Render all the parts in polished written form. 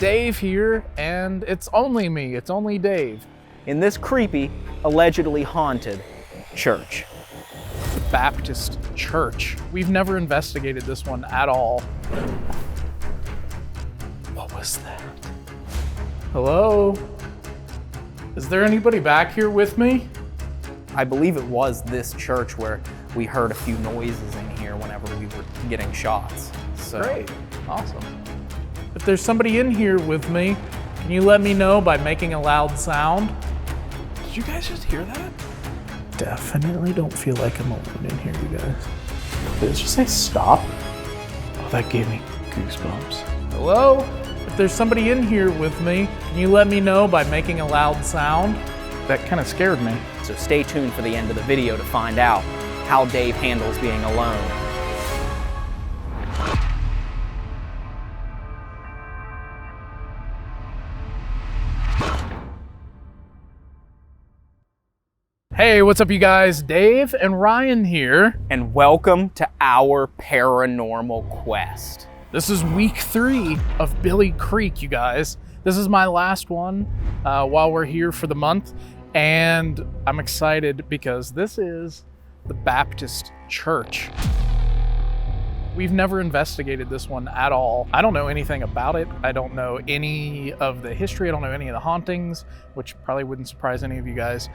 Dave here, and it's only me, it's only Dave. In this creepy, allegedly haunted church. Baptist church. We've never investigated this one at all. What was that? Hello? Is there anybody back here with me? I believe it was this church where we heard a few noises in here whenever we were getting shots. So. Great, awesome. If there's somebody in here with me, can you let me know by making a loud sound? Did you guys just hear that? Definitely don't feel like I'm alone in here, you guys. Did it just say stop? Oh, that gave me goosebumps. Hello? If there's somebody in here with me, can you let me know by making a loud sound? That kind of scared me. So stay tuned for the end of the video to find out how Dave handles being alone. Hey, what's up you guys? Dave and Ryan here. And welcome to our paranormal quest. This is week 3 of Billie Creek, you guys. This is my last one while we're here for the month. And I'm excited because this is the Baptist church. We've never investigated this one at all. I don't know anything about it. I don't know any of the history. I don't know any of the hauntings, which probably wouldn't surprise any of you guys.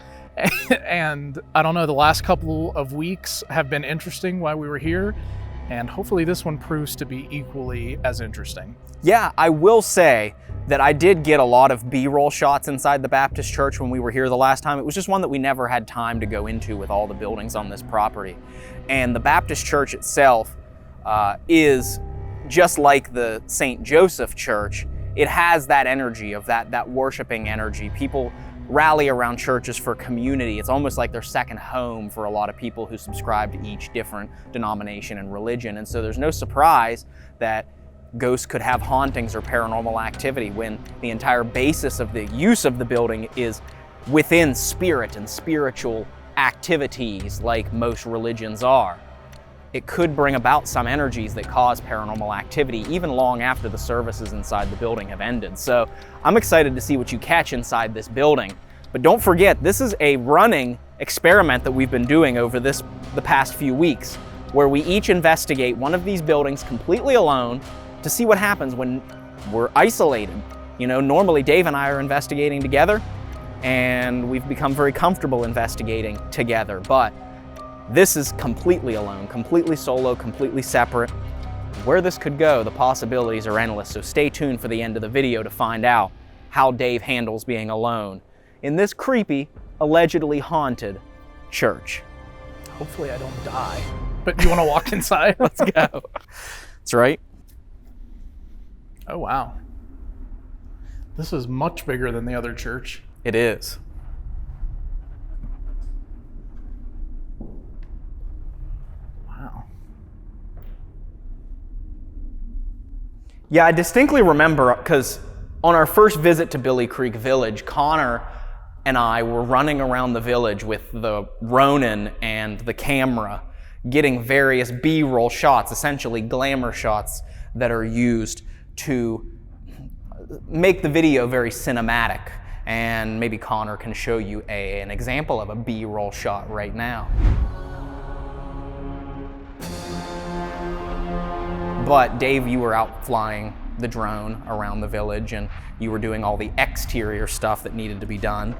And I don't know, the last couple of weeks have been interesting while we were here. And hopefully this one proves to be equally as interesting. Yeah, I will say that I did get a lot of B-roll shots inside the Baptist church when we were here the last time. It was just one that we never had time to go into with all the buildings on this property. And the Baptist church itself is just like the St. Joseph church. It has that energy of that worshiping energy. People rally around churches for community. It's almost like their second home for a lot of people who subscribe to each different denomination and religion. And so there's no surprise that ghosts could have hauntings or paranormal activity when the entire basis of the use of the building is within spirit and spiritual activities like most religions are. It could bring about some energies that cause paranormal activity even long after the services inside the building have ended. So I'm excited to see what you catch inside this building. But don't forget, this is a running experiment that we've been doing over the past few weeks, where we each investigate one of these buildings completely alone to see what happens when we're isolated. You know, normally Dave and I are investigating together, and we've become very comfortable investigating together, but this is completely alone, completely solo, completely separate. Where this could go, the possibilities are endless, so stay tuned for the end of the video to find out how Dave handles being alone in this creepy, allegedly haunted church. Hopefully I don't die. But you want to walk inside? Let's go. That's right. Oh, wow. This is much bigger than the other church. It is. Wow. Yeah, I distinctly remember, because on our first visit to Billie Creek Village, Connor and I were running around the village with the Ronin and the camera, getting various B-roll shots, essentially glamour shots that are used to make the video very cinematic. And maybe Connor can show you an example of a B-roll shot right now. But Dave, you were out flying the drone around the village and you were doing all the exterior stuff that needed to be done.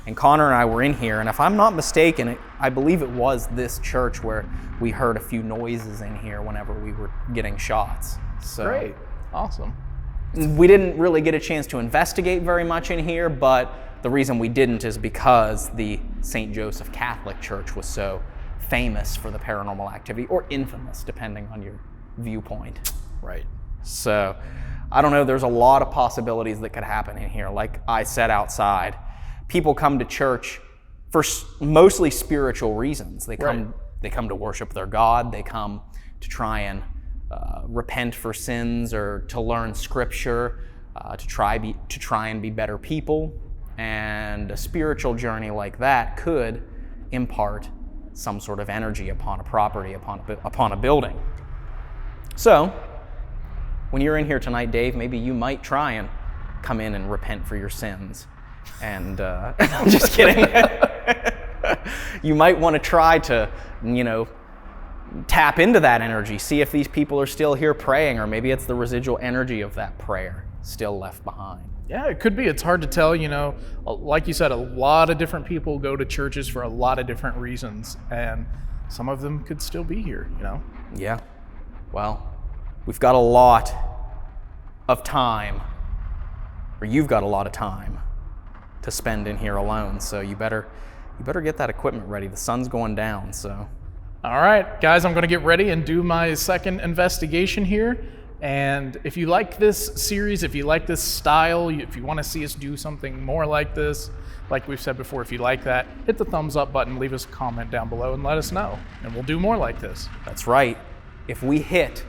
And Connor and I were in here, and if I'm not mistaken, I believe it was this church where we heard a few noises in here whenever we were getting shots. So great, awesome. We didn't really get a chance to investigate very much in here, but the reason we didn't is because the St. Joseph Catholic Church was so famous for the paranormal activity, or infamous, depending on your viewpoint. Right. So, I don't know, there's a lot of possibilities that could happen in here. Like I said outside, people come to church for mostly spiritual reasons. They come to worship their God. They come to try and repent for sins, or to learn scripture, to try and be better people. And a spiritual journey like that could impart some sort of energy upon a property, upon a building. So, when you're in here tonight, Dave, maybe you might try and come in and repent for your sins. And, I'm just kidding. You might want to try to, tap into that energy, see if these people are still here praying, or maybe it's the residual energy of that prayer still left behind. Yeah, it could be. It's hard to tell, Like you said, a lot of different people go to churches for a lot of different reasons, and some of them could still be here, Yeah. Well, we've got a lot of time, or you've got a lot of time to spend in here alone, so you better get that equipment ready. The sun's going down, so. All right, guys, I'm going to get ready and do my second investigation here. And if you like this series, if you like this style, if you want to see us do something more like this, like we've said before, if you like that, hit the thumbs up button, leave us a comment down below and let us know. And we'll do more like this. That's right. If we hit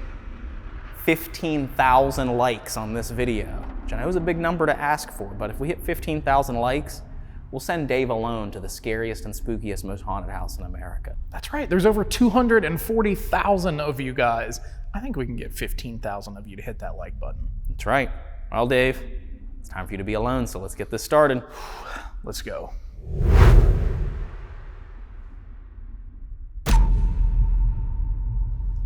15,000 likes on this video, which I know is a big number to ask for, but if we hit 15,000 likes, we'll send Dave alone to the scariest and spookiest, most haunted house in America. That's right. There's over 240,000 of you guys. I think we can get 15,000 of you to hit that like button. That's right. Well, Dave, it's time for you to be alone, so let's get this started. Let's go.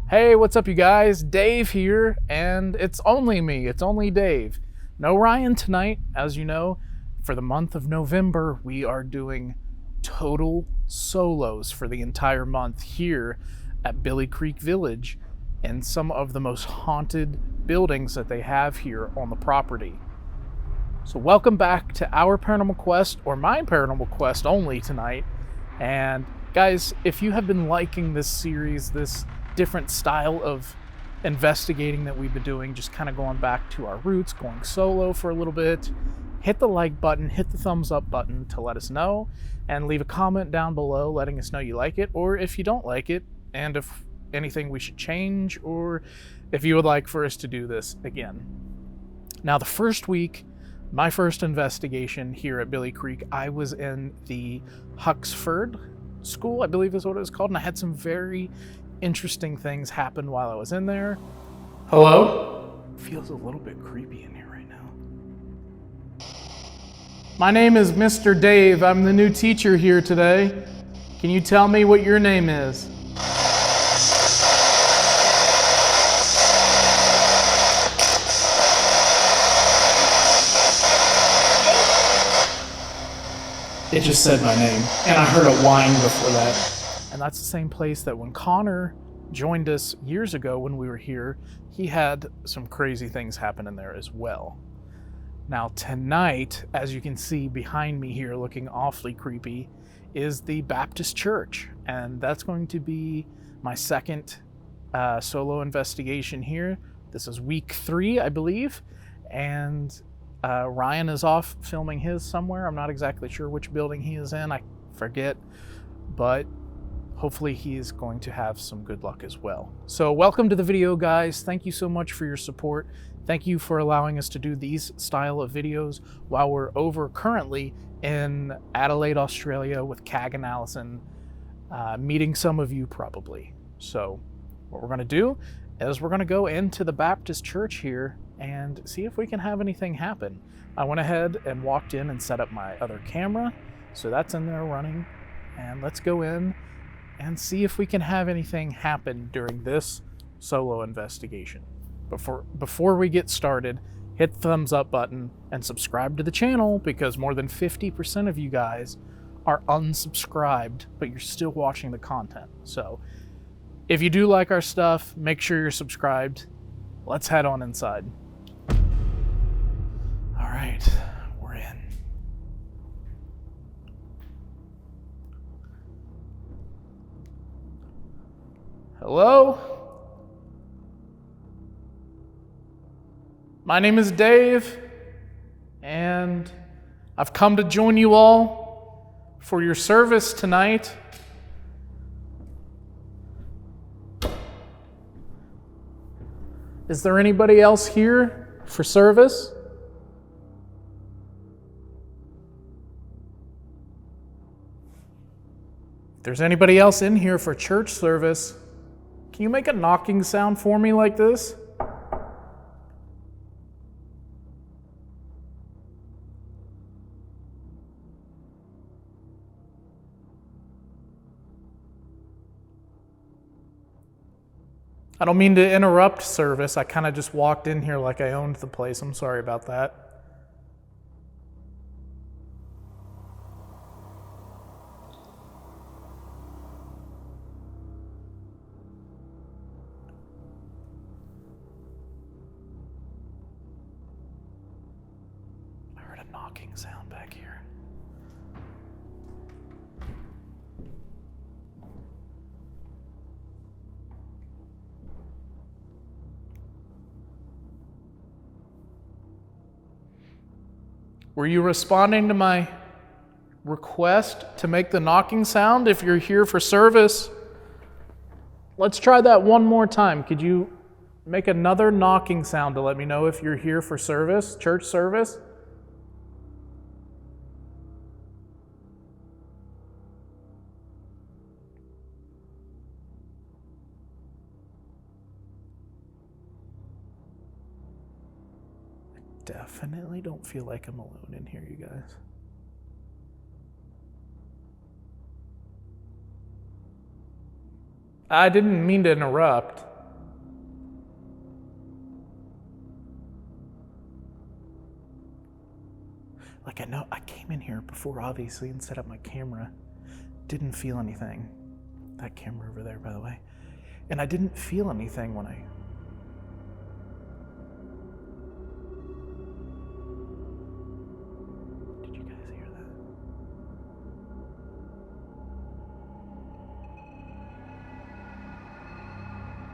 Hey, what's up, you guys? Dave here, and it's only me. It's only Dave. No Ryan tonight, as you know. For the month of November, we are doing total solos for the entire month here at Billie Creek Village and some of the most haunted buildings that they have here on the property. So welcome back to our paranormal quest, or my paranormal quest only tonight. And guys, if you have been liking this series, this different style of investigating that we've been doing, just kind of going back to our roots, going solo for a little bit, hit the like button, hit the thumbs up button to let us know, and leave a comment down below letting us know you like it, or if you don't like it, and if anything we should change, or if you would like for us to do this again. Now, the first week, my first investigation here at Billie Creek, I was in the Huxford School, I believe is what it was called, and I had some very interesting things happen while I was in there. Hello? Feels a little bit creepy in here right now. My name is Mr. Dave. I'm the new teacher here today. Can you tell me what your name is? It just said my name, and I heard a whine before that. And that's the same place that when Connor joined us years ago when we were here, he had some crazy things happen in there as well. Now tonight, as you can see behind me here looking awfully creepy, is the Baptist church. And that's going to be my second solo investigation here. This is week 3, I believe. And Ryan is off filming his somewhere. I'm not exactly sure which building he is in. I forget. But hopefully he is going to have some good luck as well. So welcome to the video, guys. Thank you so much for your support. Thank you for allowing us to do these style of videos while we're over currently in Adelaide, Australia with Cag and Allison, meeting some of you probably. So what we're going to do is we're going to go into the Baptist church here and see if we can have anything happen. I went ahead and walked in and set up my other camera, so that's in there running. And let's go in and see if we can have anything happen during this solo investigation. Before we get started, hit the thumbs up button and subscribe to the channel, because more than 50% of you guys are unsubscribed, but you're still watching the content. So if you do like our stuff, make sure you're subscribed. Let's head on inside. All right, we're in. Hello? My name is Dave, and I've come to join you all for your service tonight. Is there anybody else here for service? If there's anybody else in here for church service, Can you make a knocking sound for me like this? I don't mean to interrupt service. I kind of just walked in here like I owned the place. I'm sorry about that. I heard a knocking sound back here. Were you responding to my request to make the knocking sound if you're here for service? Let's try that one more time. Could you make another knocking sound to let me know if you're here for service, church service? Definitely don't feel like I'm alone in here, you guys. I didn't mean to interrupt. Like, I know I came in here before, obviously, and set up my camera. Didn't feel anything. That camera over there, by the way. And I didn't feel anything when I... Did you guys hear that?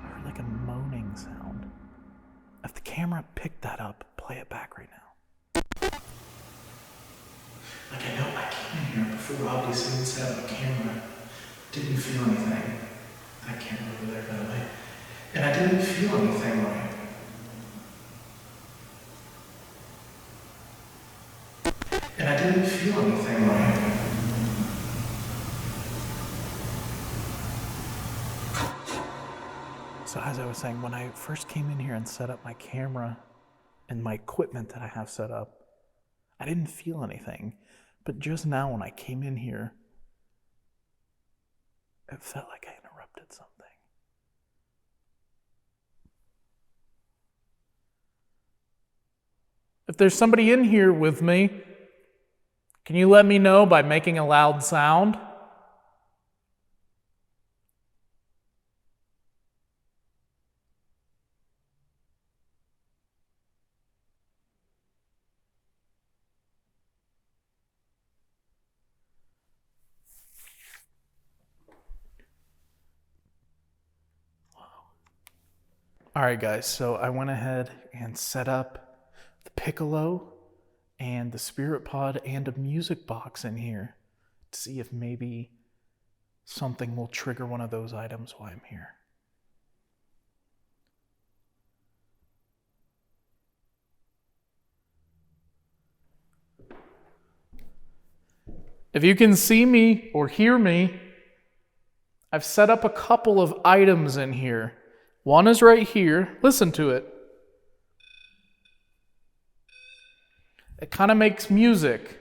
I heard like a moaning sound. If the camera picked that up, play it back right now. Like, I know I came in here before, obviously, and set up my camera. Didn't feel anything. That camera over there, by the way. And I didn't feel anything when So as I was saying, when I first came in here and set up my camera and my equipment that I have set up, I didn't feel anything. But just now when I came in here, it felt like I interrupted something. If there's somebody in here with me, can you let me know by making a loud sound? All right, guys, so I went ahead and set up the piccolo and the spirit pod and a music box in here to see if maybe something will trigger one of those items while I'm here. If you can see me or hear me, I've set up a couple of items in here. One is right here. Listen to it. It kind of makes music.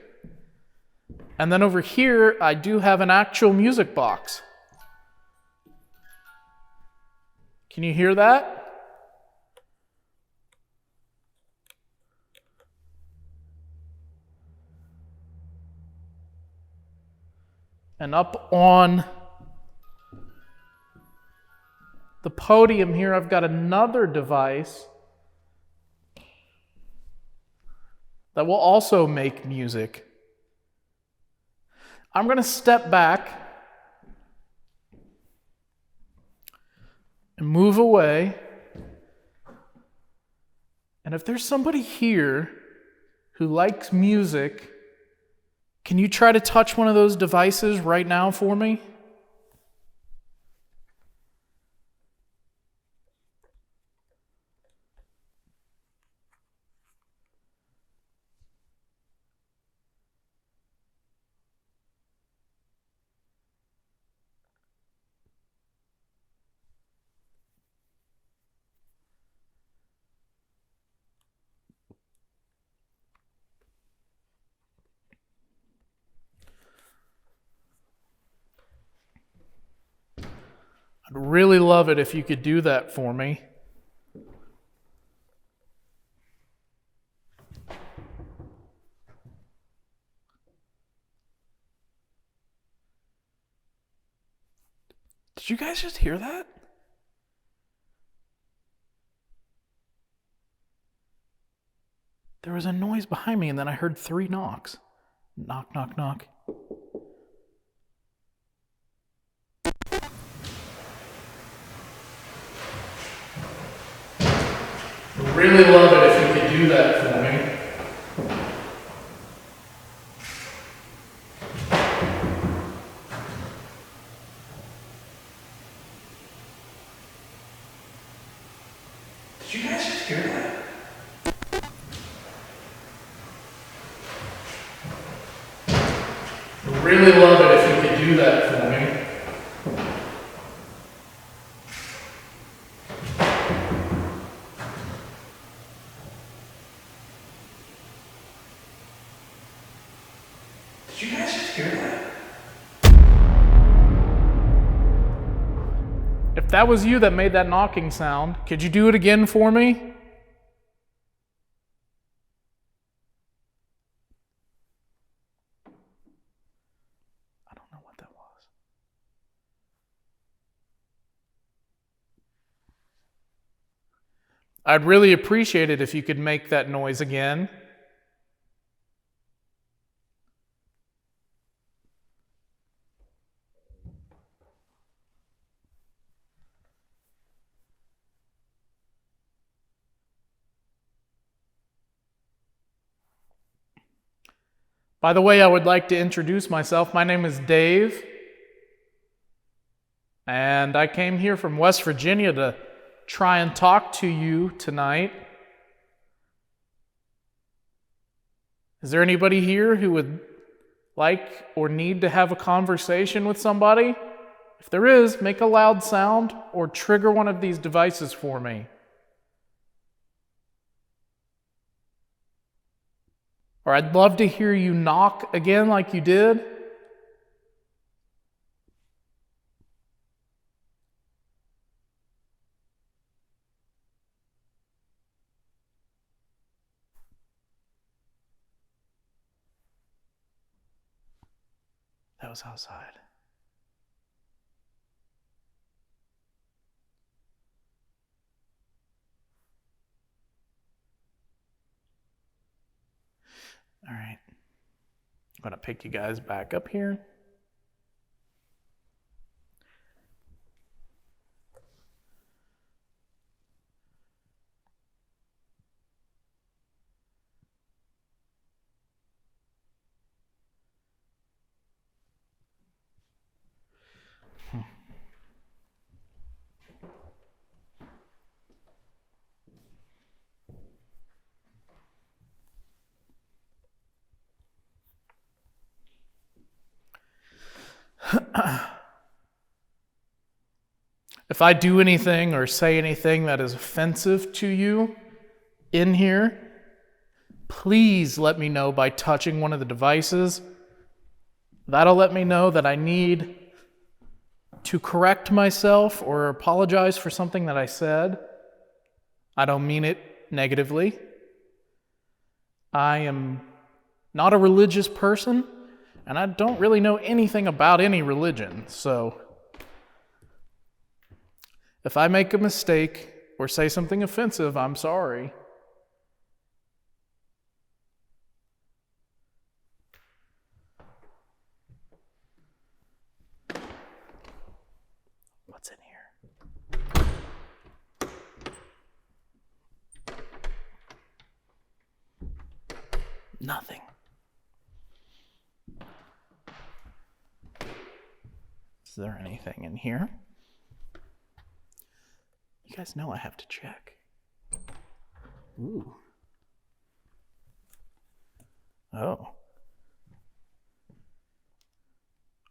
And then over here, I do have an actual music box. Can you hear that? And up on the podium here, I've got another device that will also make music. I'm going to step back and move away. And if there's somebody here who likes music, can you try to touch one of those devices right now for me? I'd really love it if you could do that for me. Did you guys just hear that? There was a noise behind me and then I heard 3 knocks. Knock, knock, knock. I'd really love it if you could do that for me. Did you guys just hear that? I'd really love it if you could do that for me. Did you guys just hear that? If that was you that made that knocking sound, could you do it again for me? I don't know what that was. I'd really appreciate it if you could make that noise again. By the way, I would like to introduce myself. My name is Dave, and I came here from West Virginia to try and talk to you tonight. Is there anybody here who would like or need to have a conversation with somebody? If there is, make a loud sound or trigger one of these devices for me. Or I'd love to hear you knock again like you did. That was outside. All right. I'm going to pick you guys back up here. If I do anything or say anything that is offensive to you in here, please let me know by touching one of the devices. That'll let me know that I need to correct myself or apologize for something that I said. I don't mean it negatively. I am not a religious person, and I don't really know anything about any religion, so if I make a mistake or say something offensive, I'm sorry. What's in here? Nothing. Is there anything in here? You guys know I have to check. Ooh. Oh.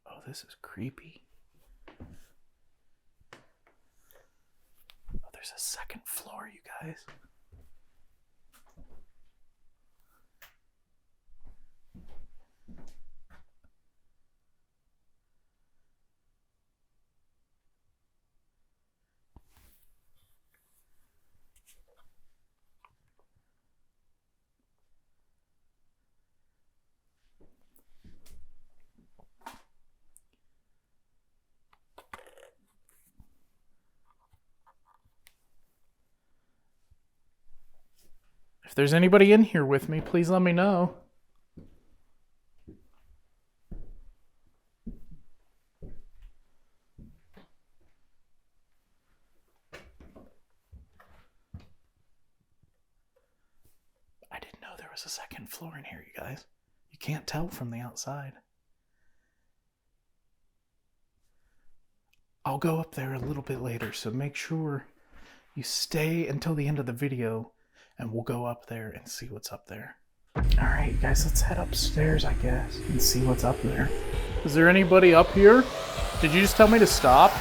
Oh, this is creepy. Oh, there's a second floor, you guys. If there's anybody in here with me, please let me know. I didn't know there was a second floor in here, you guys. You can't tell from the outside. I'll go up there a little bit later, so make sure you stay until the end of the video and we'll go up there and see what's up there. All right, guys, let's head upstairs, I guess, and see what's up there. Is there anybody up here? Did you just tell me to stop?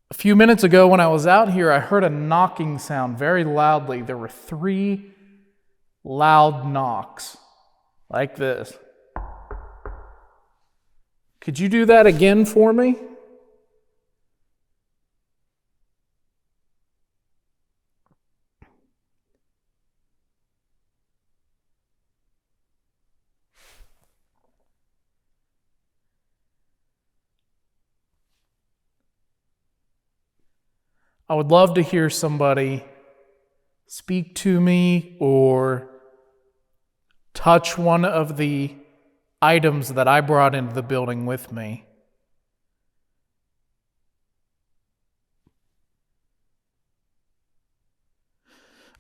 A few minutes ago when I was out here, I heard a knocking sound very loudly. There were 3 loud knocks, like this. Could you do that again for me? I would love to hear somebody speak to me or touch one of the items that I brought into the building with me.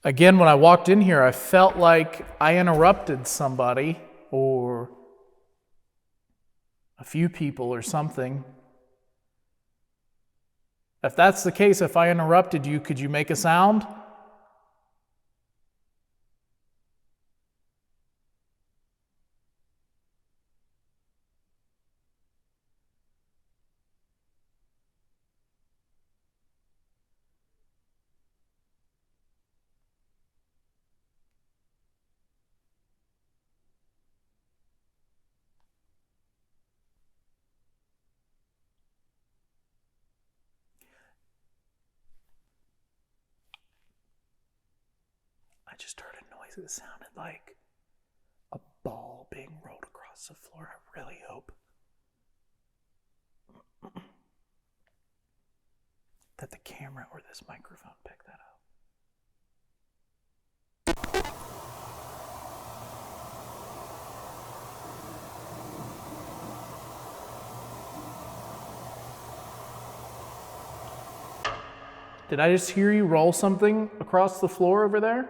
Again, when I walked in here, I felt like I interrupted somebody or a few people or something. If that's the case, if I interrupted you, could you make a sound? I just heard a noise that sounded like a ball being rolled across the floor. I really hope that the camera or this microphone picked that up. Did I just hear you roll something across the floor over there?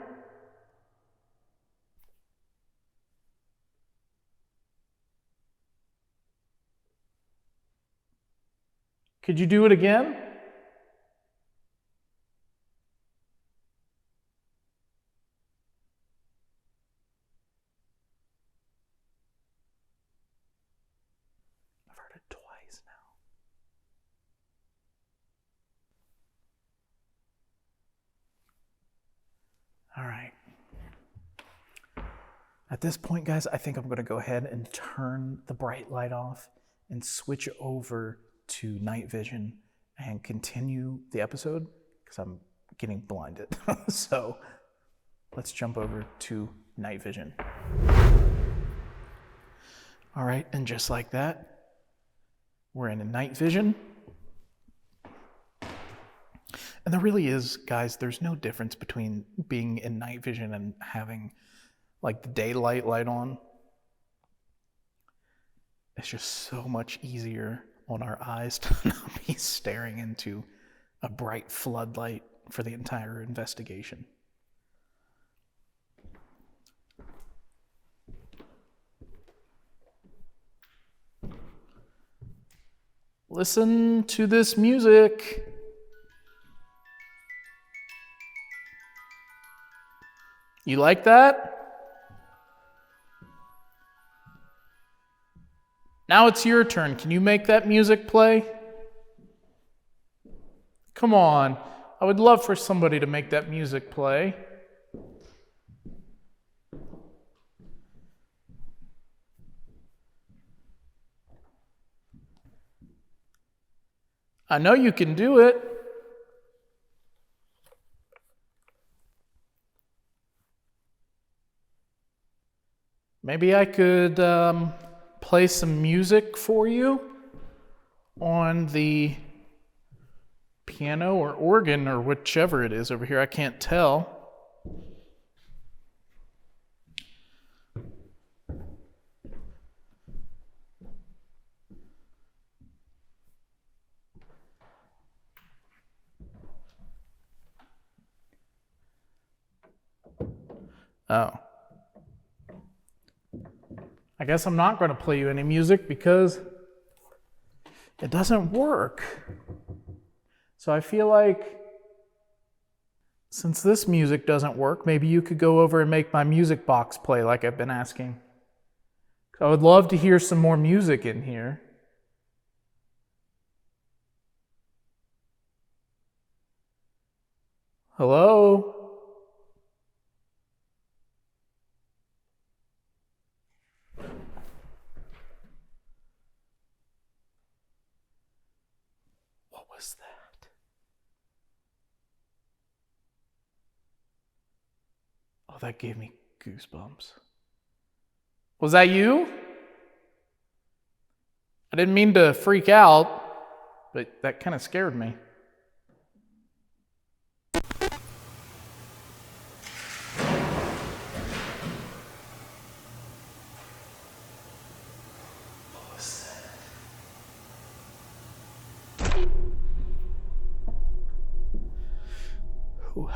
Could you do it again? I've heard it twice now. All right. At this point, guys, I think I'm going to go ahead and turn the bright light off and switch over to night vision and continue the episode because I'm getting blinded. So let's jump over to night vision. All right, and just like that, we're in a night vision. And there really is, guys, there's no difference between being in night vision and having like the daylight light on. It's just so much easier on our eyes to not be staring into a bright floodlight for the entire investigation. Listen to this music. You like that? Now it's your turn. Can you make that music play? Come on. I would love for somebody to make that music play. I know you can do it. Maybe I could play some music for you on the piano or organ or whichever it is over here. I can't tell. Oh. I guess I'm not going to play you any music because it doesn't work. So I feel like since this music doesn't work, maybe you could go over and make my music box play like I've been asking. I would love to hear some more music in here. Hello? What was that? Oh, that gave me goosebumps. Was that you? I didn't mean to freak out, but that kind of scared me. What was that? Ooh.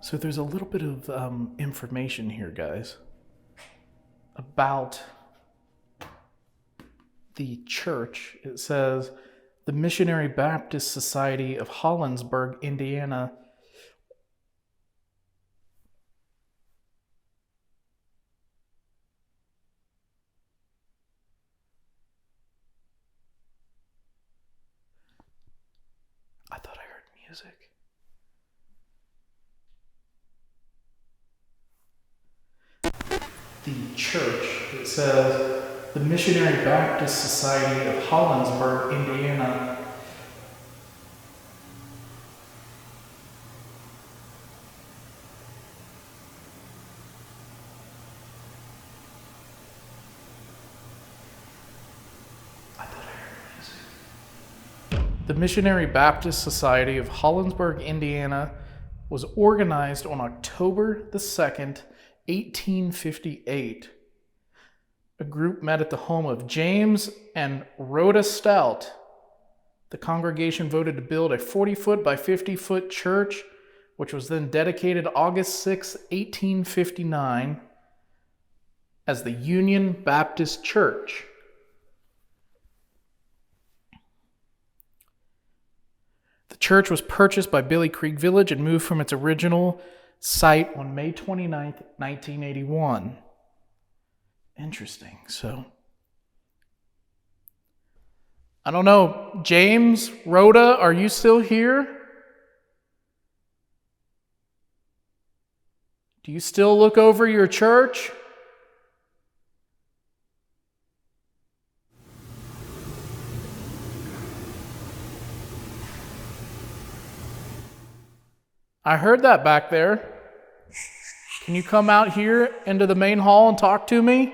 So there's a little bit of information here, guys, about the church. It says, the Missionary Baptist Society of Hollinsburg, Indiana. I thought I heard music. The church, it says, the Missionary Baptist Society of Hollinsburg, Indiana. I thought I heard music. The Missionary Baptist Society of Hollinsburg, Indiana was organized on October the 2nd, 1858. A group met at the home of James and Rhoda Stout. The congregation voted to build a 40-foot by 50-foot church, which was then dedicated August 6, 1859, as the Union Baptist Church. The church was purchased by Billie Creek Village and moved from its original site on May 29th, 1981. Interesting. So, I don't know. James, Rhoda, are you still here? Do you still look over your church? I heard that back there. Can you come out here into the main hall and talk to me? I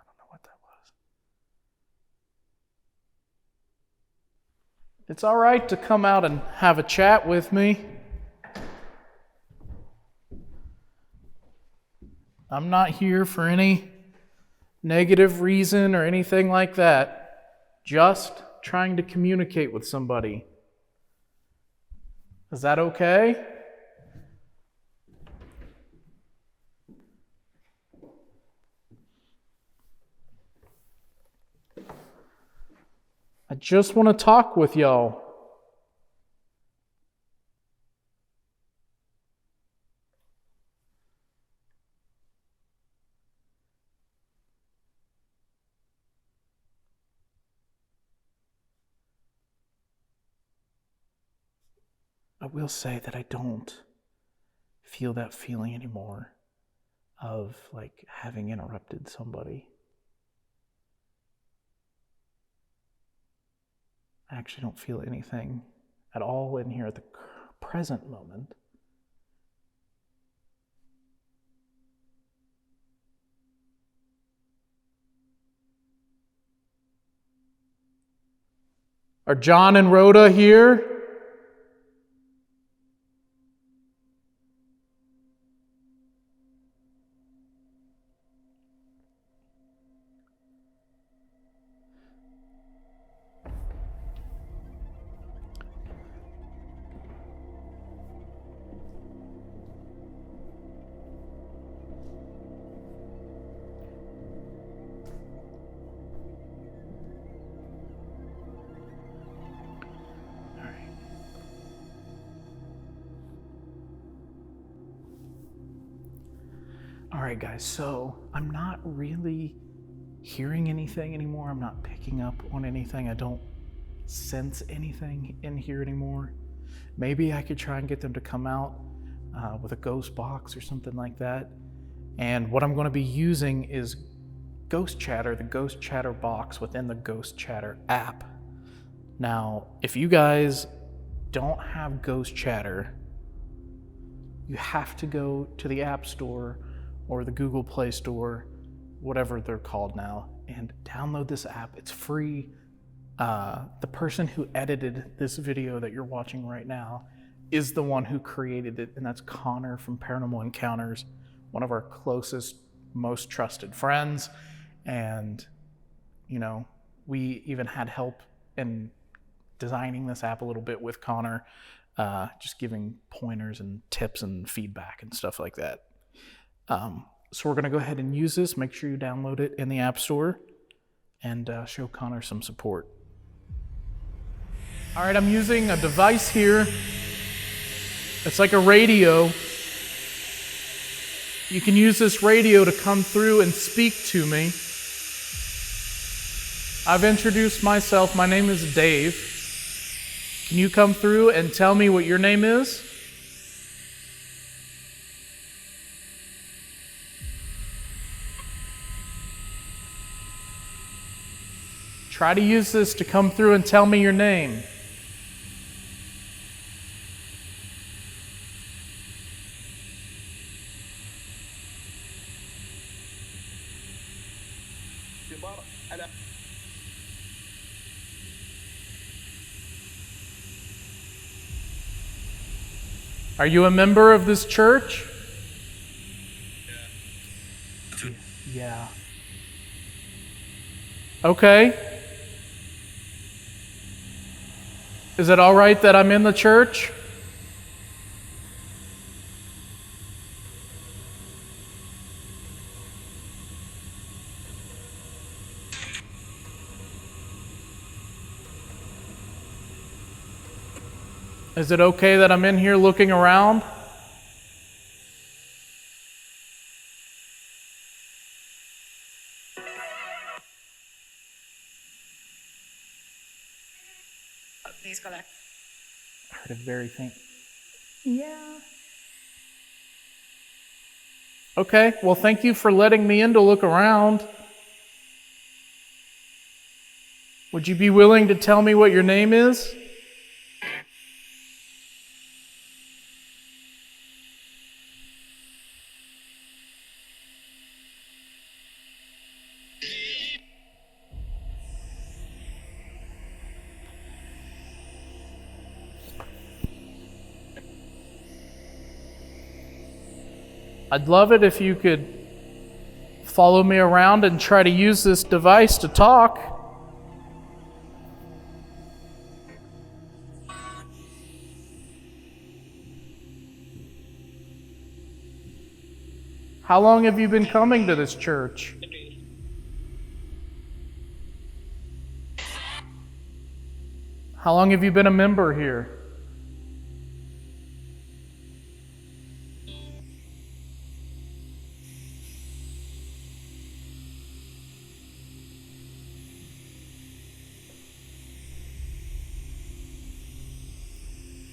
don't know what that was. It's all right to come out and have a chat with me. I'm not here for any negative reason or anything like that. Just trying to communicate with somebody. Is that okay? I just want to talk with y'all. I will say that I don't feel that feeling anymore of like having interrupted somebody. I actually don't feel anything at all in here at the present moment. Are John and Rhoda here? All right, guys, so I'm not really hearing anything anymore. I'm not picking up on anything. I don't sense anything in here anymore. Maybe I could try and get them to come out with a ghost box or something like that. And what I'm going to be using is Ghost Chatter, the Ghost Chatter box within the Ghost Chatter app. Now, if you guys don't have Ghost Chatter, you have to go to the App Store or the Google Play Store, whatever they're called now, and download this app. It's free. The person who edited this video that you're watching right now is the one who created it, and that's Connor from Paranormal Encounters, one of our closest, most trusted friends. And, you know, we even had help in designing this app a little bit with Connor, just giving pointers and tips and feedback and stuff like that. So we're going to go ahead and use this. Make sure you download it in the App Store and show Connor some support. All right, I'm using a device here. It's like a radio. You can use this radio to come through and speak to me. I've introduced myself. My name is Dave. Can you come through and tell me what your name is? Try to use this to come through and tell me your name. Are you a member of this church? Yeah. Okay. Is it all right that I'm in the church? Is it okay that I'm in here looking around? Please collect. I heard a very faint. Yeah. Okay, well, thank you for letting me in to look around. Would you be willing to tell me what your name is? I'd love it if you could follow me around and try to use this device to talk. How long have you been coming to this church? How long have you been a member here?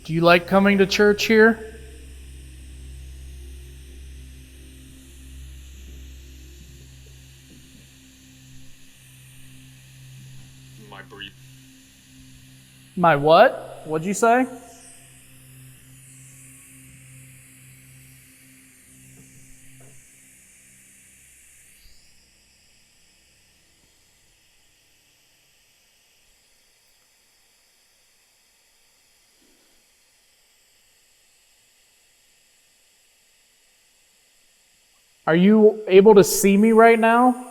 Do you like coming to church here? My brief. My what? What'd you say? Are you able to see me right now?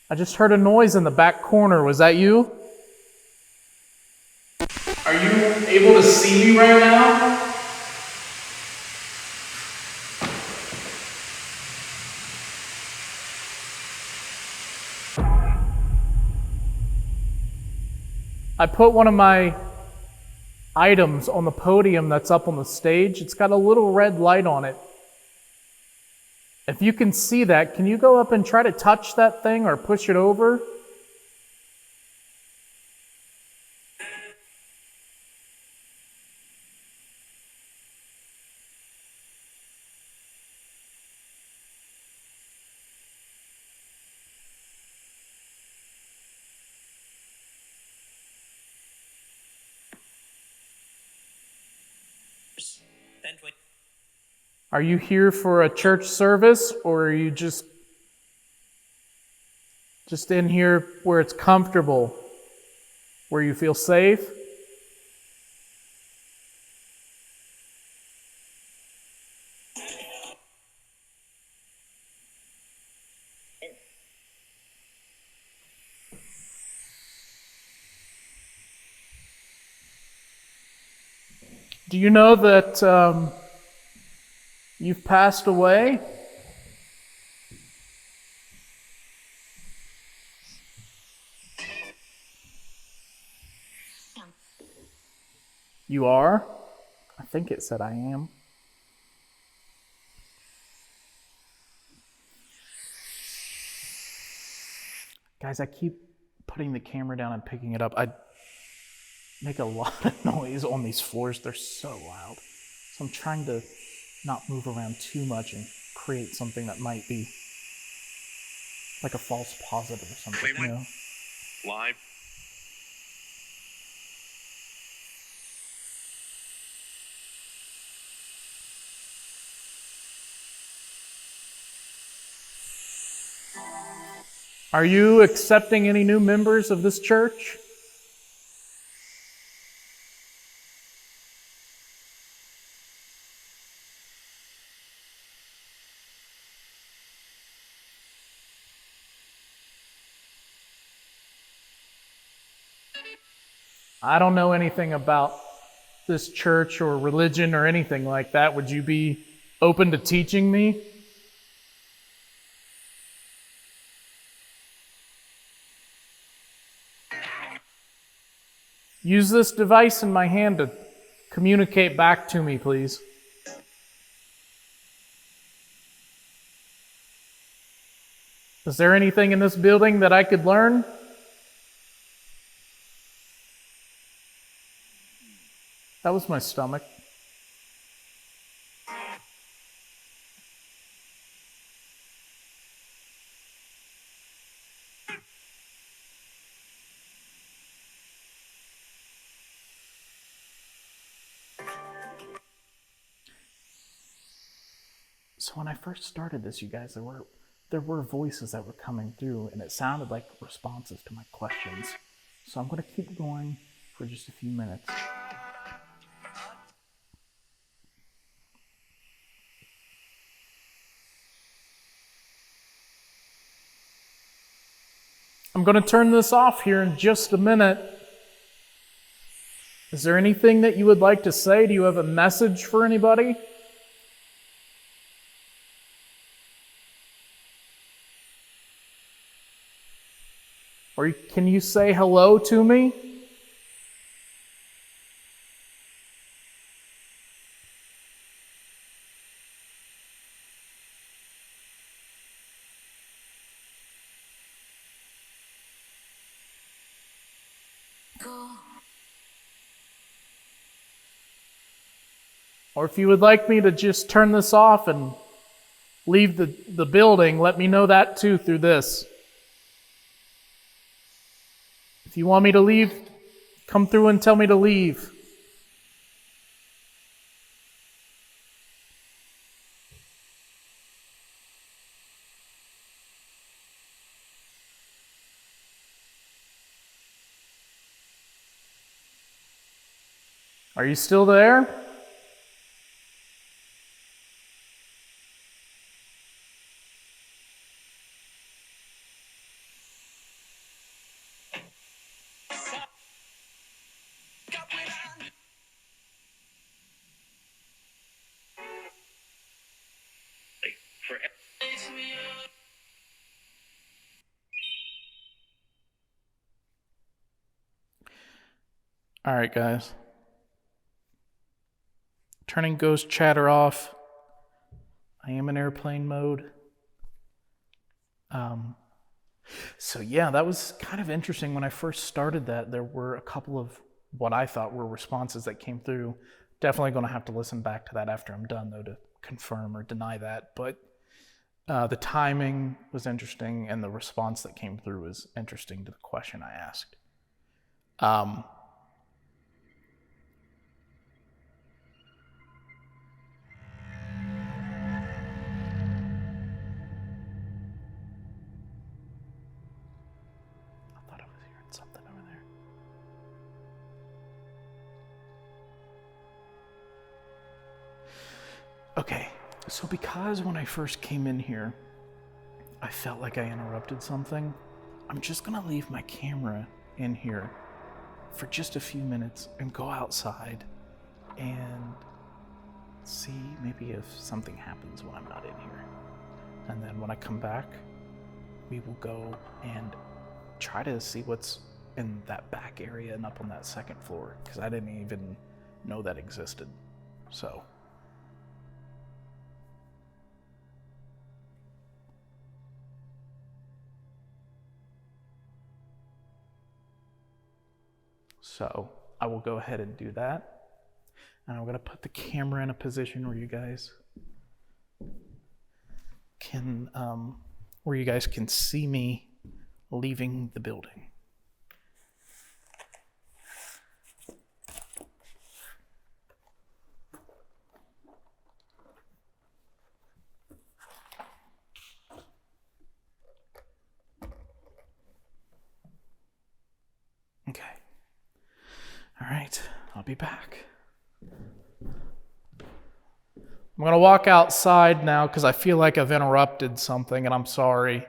I just heard a noise in the back corner. Was that you? Are you able to see me right now? I put one of my items on the podium that's up on the stage. It's got a little red light on it. If you can see that, can you go up and try to touch that thing or push it over? Are you here for a church service, or are you just in here where it's comfortable, where you feel safe? Do you know that you've passed away? You are? I think it said I am. Guys, I keep putting the camera down and picking it up. I make a lot of noise on these floors. They're so loud. So I'm trying to not move around too much and create something that might be like a false positive or something, you know? Live. Are you accepting any new members of this church? I don't know anything about this church or religion or anything like that. Would you be open to teaching me? Use this device in my hand to communicate back to me, please. Is there anything in this building that I could learn? That was my stomach. So when I first started this, you guys, there were voices that were coming through, and it sounded like responses to my questions. So I'm going to keep going for just a few minutes. I'm going to turn this off here in just a minute. Is there anything that you would like to say? Do you have a message for anybody? Or can you say hello to me? Or if you would like me to just turn this off and leave the building, let me know that too through this. If you want me to leave, come through and tell me to leave. Are you still there? For All right, guys. Turning ghost chatter off. I am in airplane mode. So yeah, that was kind of interesting. When I first started that, there were a couple of what I thought were responses that came through. Definitely going to have to listen back to that after I'm done, though, to confirm or deny that. But the timing was interesting, and the response that came through was interesting to the question I asked. I thought I was hearing something over there. Okay, so because when I first came in here, I felt like I interrupted something, I'm just gonna leave my camera in here for just a few minutes and go outside and see maybe if something happens when I'm not in here. And then when I come back, we will go and try to see what's in that back area and up on that second floor, because I didn't even know that existed. So I will go ahead and do that. And I'm going to put the camera in a position where you guys can see me leaving the building. Okay. All right, I'll be back. I'm going to walk outside now because I feel like I've interrupted something, and I'm sorry.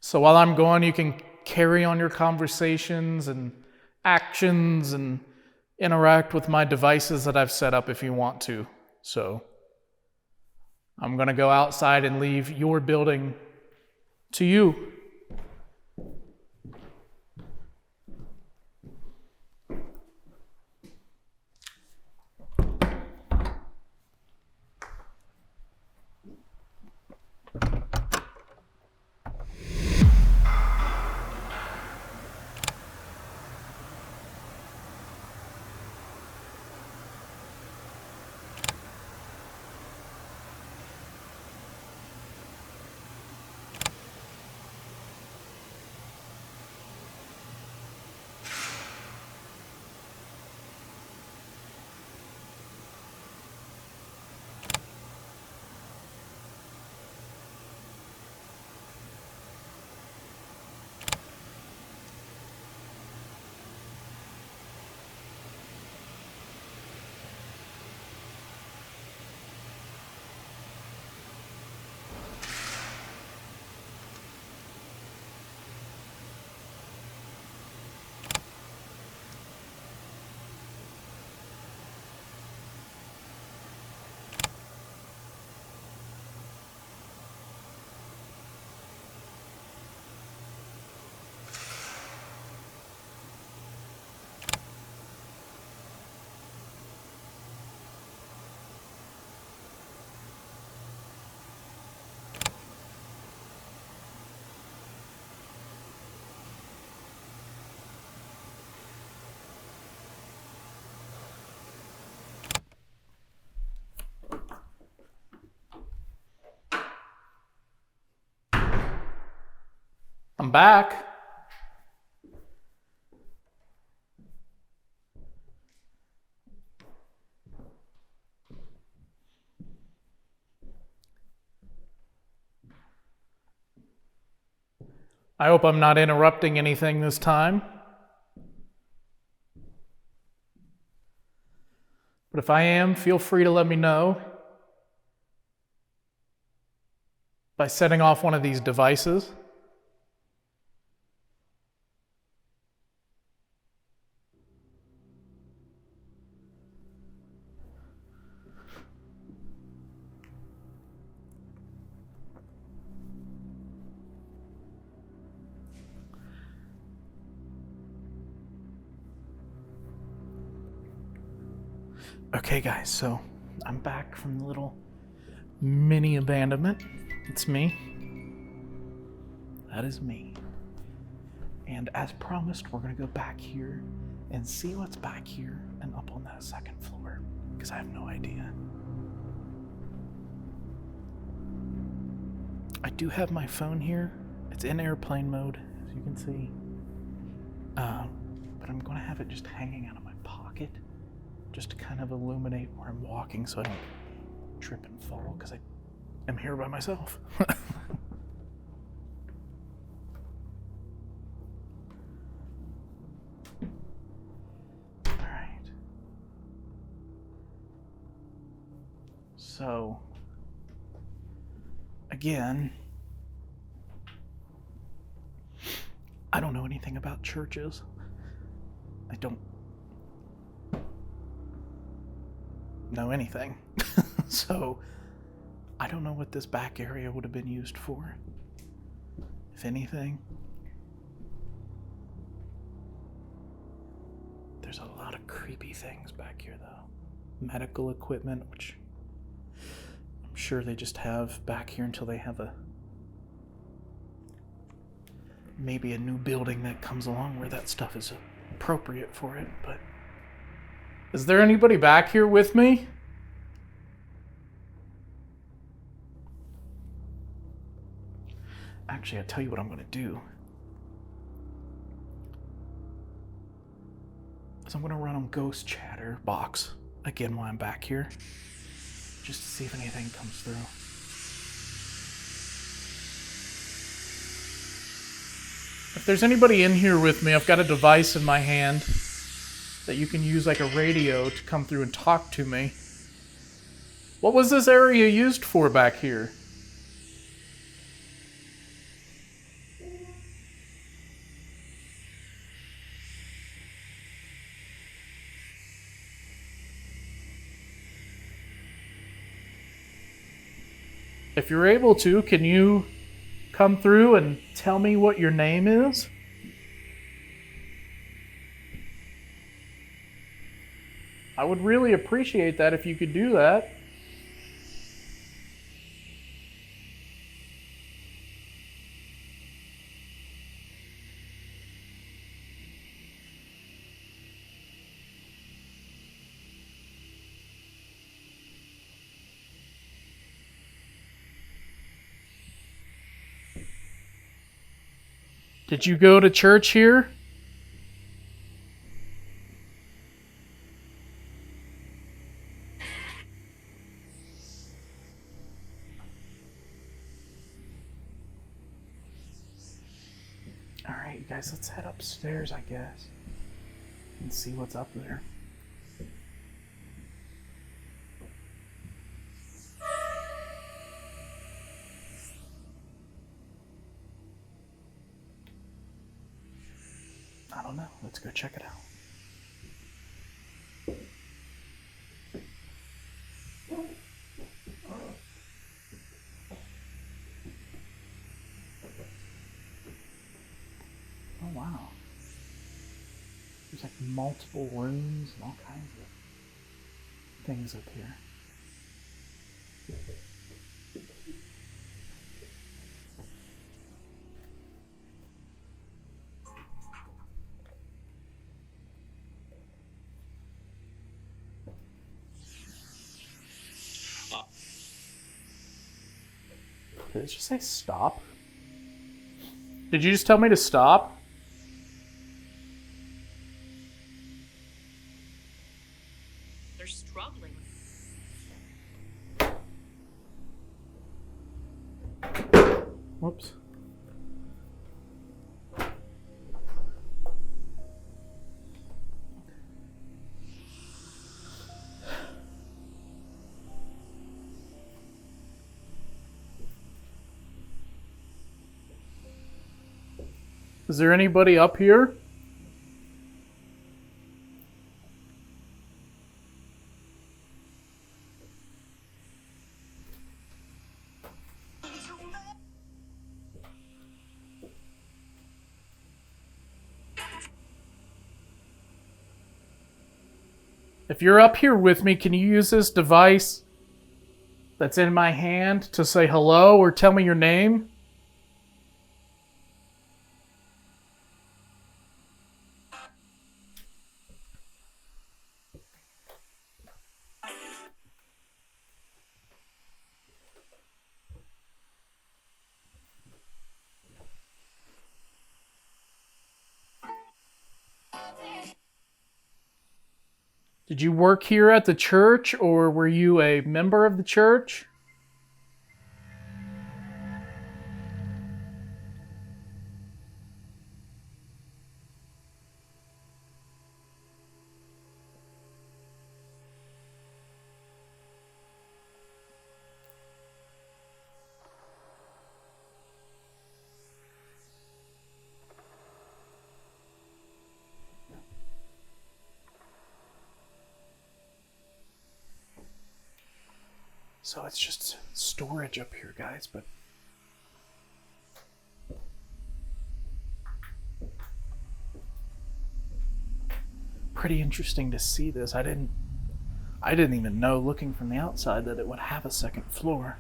So while I'm gone, you can carry on your conversations and actions and interact with my devices that I've set up if you want to. So I'm going to go outside and leave your building to you. I'm back. I hope I'm not interrupting anything this time. But if I am, feel free to let me know by setting off one of these devices. Okay, guys, so I'm back from the little mini abandonment. It's me. That is me. And as promised, we're gonna go back here and see what's back here and up on that second floor, because I have no idea. I do have my phone here. It's in airplane mode, as you can see. But I'm gonna have it just hanging out of my pocket, just to kind of illuminate where I'm walking so I don't trip and fall, because I am here by myself. Alright. So, again, I don't know anything about churches. I don't know anything. So I don't know what this back area would have been used for, if anything. There's a lot of creepy things back here though. Medical equipment, which I'm sure they just have back here until they have maybe a new building that comes along where that stuff is appropriate for it. But is there anybody back here with me? Actually, I'll tell you what I'm going to do. So I'm going to run on Ghost Chatter box again while I'm back here, just to see if anything comes through. If there's anybody in here with me, I've got a device in my hand that you can use like a radio to come through and talk to me. What was this area used for back here? If you're able to, can you come through and tell me what your name is? I would really appreciate that if you could do that. Did you go to church here? All right, you guys, let's head upstairs, I guess, and see what's up there. I don't know. Let's go check it out. Oh, wow. There's like multiple rooms and all kinds of things up here. Did it just say stop? Did you just tell me to stop? They're struggling. Whoops. Is there anybody up here? If you're up here with me, can you use this device that's in my hand to say hello or tell me your name? Did you work here at the church, or were you a member of the church? So it's just storage up here, guys, but pretty interesting to see this. I didn't even know, looking from the outside, that it would have a second floor.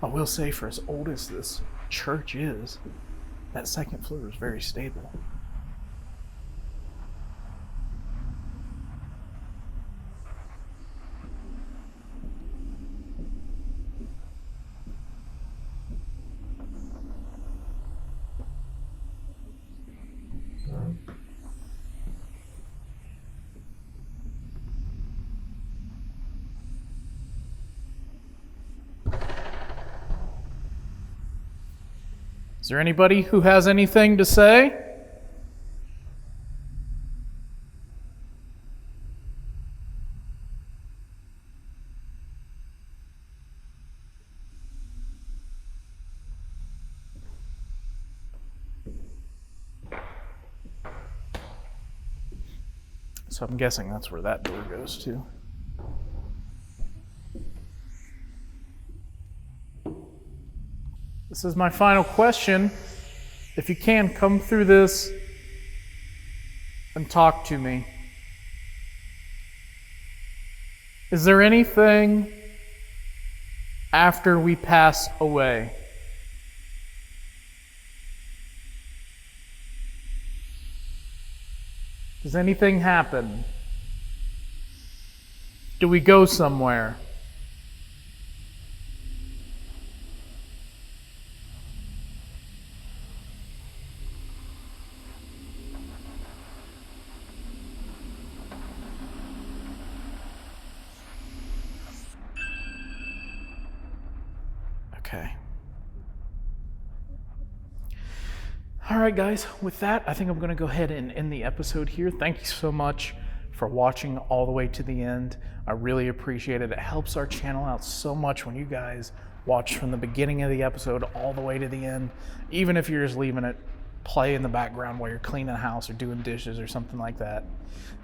I will say, for as old as this church is, that second floor is very stable. Is there anybody who has anything to say? So I'm guessing that's where that door goes to. This is my final question. If you can, come through this and talk to me. Is there anything after we pass away? Does anything happen? Do we go somewhere? Okay. All right, guys, with that, I think I'm going to go ahead and end the episode here. Thank you so much for watching all the way to the end. I really appreciate it. It helps our channel out so much when you guys watch from the beginning of the episode all the way to the end, even if you're just leaving it play in the background while you're cleaning the house or doing dishes or something like that.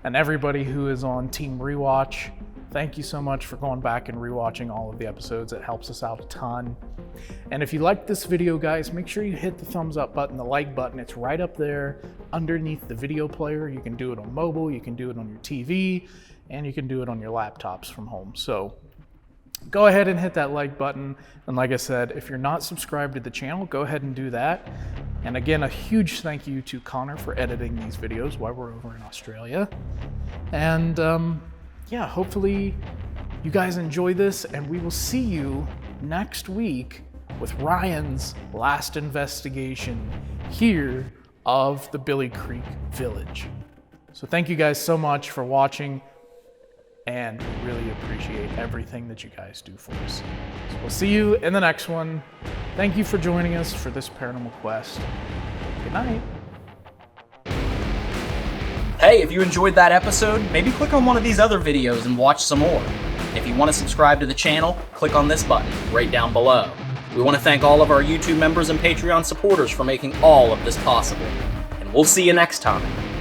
And everybody who is on Team Rewatch, thank you so much for going back and rewatching all of the episodes. It helps us out a ton. And if you liked this video, guys, make sure you hit the thumbs up button, the like button. It's right up there underneath the video player. You can do it on mobile, you can do it on your TV, and you can do it on your laptops from home. So go ahead and hit that like button. And like I said, if you're not subscribed to the channel, go ahead and do that. And again, a huge thank you to Connor for editing these videos while we're over in Australia. And yeah, hopefully you guys enjoy this, and we will see you next week with Ryan's last investigation here of the Billie Creek Village. So thank you guys so much for watching, and we really appreciate everything that you guys do for us. So we'll see you in the next one. Thank you for joining us for this paranormal quest. Good night. Hey, if you enjoyed that episode, maybe click on one of these other videos and watch some more. If you want to subscribe to the channel, click on this button right down below. We want to thank all of our YouTube members and Patreon supporters for making all of this possible. And we'll see you next time.